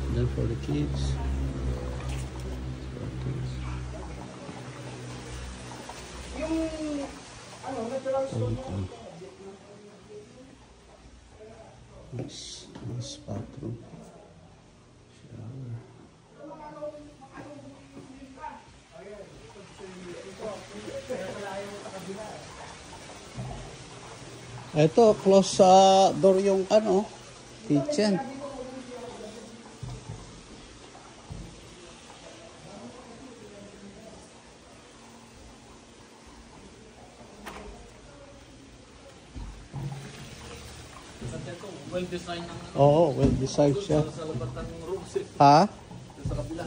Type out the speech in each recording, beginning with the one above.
And then for the kids. This bathroom. Shower. Ito, close sa door yung kitchen. Well-designed ng Oo, well-designed siya. sa labat ng rooms eh. Ha? Sa kabila.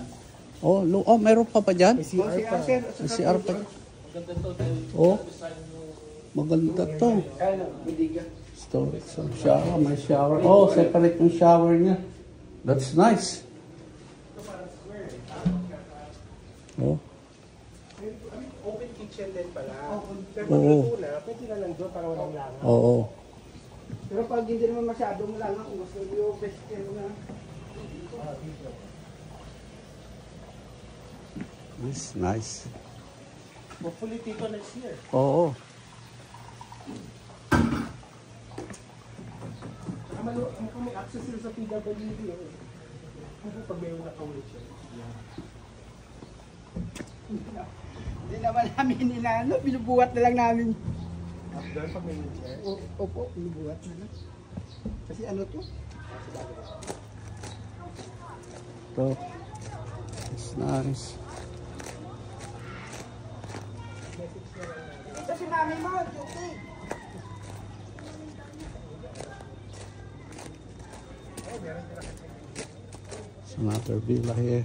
Oh, meron pa ba dyan? CR pa. CR pa. Maganda to dahil Oh, design mo. maganda to. Kaya bidiga. Storage sa shower, may shower. Oh, separate yung shower niya. That's nice. Oh. Open kitchen din pala. Pero Oo. pag na, pwede na lang doon para walang langaw. Oo. Pero pag hindi naman masyadong langaw, kung gusto nyo best na. This is nice. Hopefully tito next year. Oo. Kung may access sila sa PWD, ano pag may naka-wheelchair? Hindi naman namin inaano, binubuhat na lang namin. After pag may wheelchair? Opo, binubuhat na lang. Kasi ano to? Ito. It's nice. Ito si mami mo, Juki. It's another villa here.